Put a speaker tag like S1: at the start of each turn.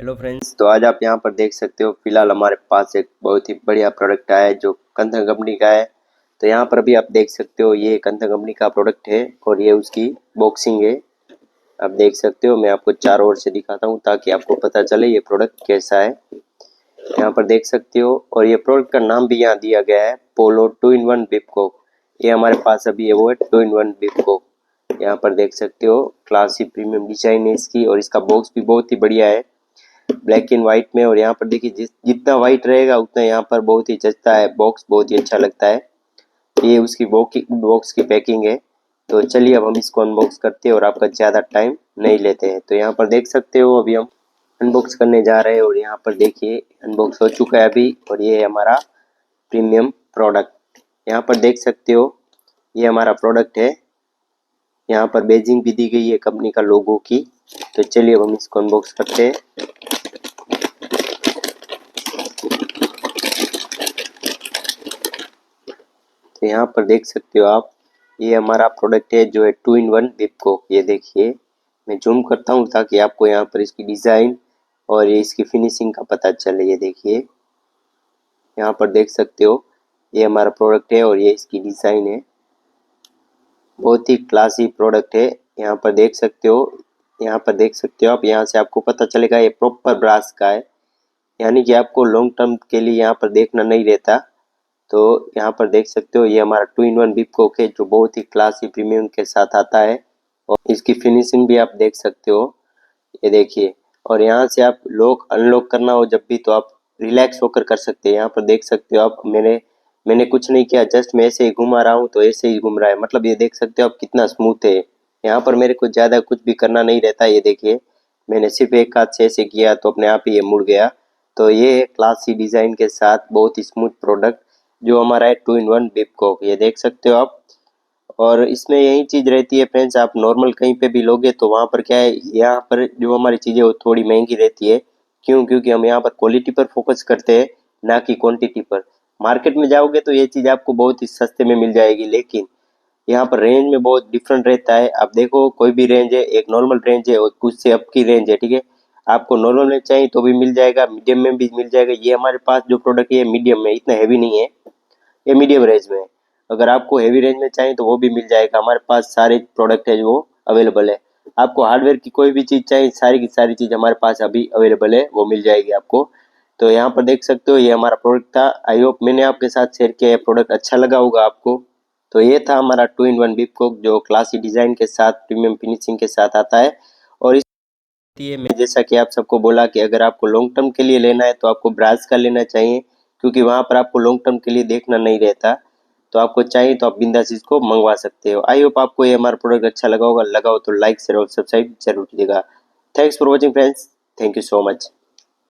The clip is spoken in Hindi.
S1: हेलो फ्रेंड्स, तो आज आप यहाँ पर देख सकते हो फिलहाल हमारे पास एक बहुत ही बढ़िया प्रोडक्ट आया है जो कंथन कंपनी का है। तो यहाँ पर भी आप देख सकते हो ये कंथन कंपनी का प्रोडक्ट है और ये उसकी बॉक्सिंग है। आप देख सकते हो, मैं आपको चारों ओर से दिखाता हूँ ताकि आपको पता चले ये प्रोडक्ट कैसा है। यहाँ पर देख सकते हो और ये प्रोडक्ट का नाम भी यहाँ दिया गया है, पोलो 2-in-1 बिपकोक। ये हमारे पास अभी है वो है 2-in-1 बिपकोक। यहाँ पर देख सकते हो क्लासी प्रीमियम डिजाइन है इसकी और इसका बॉक्स भी बहुत ही बढ़िया है, ब्लैक एंड व्हाइट में। और यहाँ पर देखिए जितना व्हाइट रहेगा उतना यहाँ पर बहुत ही जचता है, बॉक्स बहुत ही अच्छा लगता है। ये उसकी बॉक्स की पैकिंग है। तो चलिए अब हम इसको अनबॉक्स करते हैं और आपका ज़्यादा टाइम नहीं लेते हैं। तो यहाँ पर देख सकते हो अभी हम अनबॉक्स करने जा रहे हैं और यहाँ पर देखिए अनबॉक्स हो चुका है अभी और ये है हमारा प्रीमियम प्रोडक्ट। यहाँ पर देख सकते हो ये हमारा प्रोडक्ट है। यहाँ पर बैजिंग भी दी गई है कंपनी का लोगो की। तो चलिए अब हम इसको अनबॉक्स करते हैं। तो यहाँ पर देख सकते हो आप, ये हमारा प्रोडक्ट है जो है 2-in-1 बिपकोक। ये देखिए मैं जूम करता हूँ ताकि आपको यहाँ पर इसकी डिज़ाइन और ये इसकी फिनिशिंग का पता चले। ये देखिए यहाँ पर देख सकते हो ये हमारा प्रोडक्ट है और ये इसकी डिज़ाइन है, बहुत ही क्लासी प्रोडक्ट है। यहाँ पर देख सकते हो, यहाँ पर देख सकते हो आप, यहाँ से आपको पता चलेगा ये प्रॉपर ब्रास का है, यानी कि आपको लॉन्ग टर्म के लिए यहाँ पर देखना नहीं रहता। तो यहाँ पर देख सकते हो ये हमारा 2-in-1 बिपकोक है जो बहुत ही क्लासी प्रीमियम के साथ आता है और इसकी फिनिशिंग भी आप देख सकते हो। ये देखिए, और यहाँ से आप लॉक अनलॉक करना हो जब भी तो आप रिलैक्स होकर कर सकते हैं। यहाँ पर देख सकते हो आप, मैंने कुछ नहीं किया, जस्ट मैं ऐसे ही घुमा रहा हूँ तो ऐसे ही घूम रहा है। मतलब ये देख सकते हो आप कितना स्मूथ है। यहाँ पर मेरे को ज़्यादा कुछ भी करना नहीं रहता। ये देखिए मैंने सिर्फ एक हाथ से ऐसे किया तो अपने आप ही ये मुड़ गया। तो ये है क्लासी डिज़ाइन के साथ बहुत ही स्मूथ प्रोडक्ट जो हमारा है 2-in-1 बिपकोक। ये देख सकते हो आप, और इसमें यही चीज़ रहती है फ्रेंड्स, आप नॉर्मल कहीं पे भी लोगे तो वहाँ पर क्या है, यहाँ पर जो हमारी चीज़ें वो थोड़ी महंगी रहती है। क्यों? क्योंकि हम यहाँ पर क्वालिटी पर फोकस करते हैं, ना कि क्वांटिटी पर। मार्केट में जाओगे तो ये चीज़ आपको बहुत ही सस्ते में मिल जाएगी, लेकिन यहाँ पर रेंज में बहुत डिफरेंट रहता है। आप देखो कोई भी रेंज है, एक नॉर्मल रेंज है और उससे अप की रेंज है, ठीक है। आपको नॉर्मल में चाहिए तो भी मिल जाएगा, मीडियम में भी मिल जाएगा। ये हमारे पास जो प्रोडक्ट है मीडियम में, इतना हैवी नहीं है, ये मीडियम रेंज में है। अगर आपको हेवी रेंज में चाहिए तो वो भी मिल जाएगा। हमारे पास सारे प्रोडक्ट है जो अवेलेबल है। आपको हार्डवेयर की कोई भी चीज़ चाहिए, सारी की सारी चीज़ हमारे पास अभी अवेलेबल है, वो मिल जाएगी आपको। तो यहाँ पर देख सकते हो ये हमारा प्रोडक्ट था। आई होप मैंने आपके साथ शेयर किया, प्रोडक्ट अच्छा लगा होगा आपको। तो ये था हमारा 2-in-1 बिपकोक जो क्लासी डिज़ाइन के साथ प्रीमियम फिनिशिंग के साथ आता है। और ये मैं जैसा कि आप सबको बोला कि अगर आपको लॉन्ग टर्म के लिए लेना है तो आपको ब्राज का लेना चाहिए, क्योंकि वहाँ पर आपको लॉन्ग टर्म के लिए देखना नहीं रहता। तो आपको चाहिए तो आप बिंदास इसको मंगवा सकते हो। आई होप आपको ये हमारा प्रोडक्ट अच्छा लगा होगा। लगा हो तो लाइक शेयर और सब्सक्राइब जरूर कीजिएगा। Thanks for watching friends, thank you so much.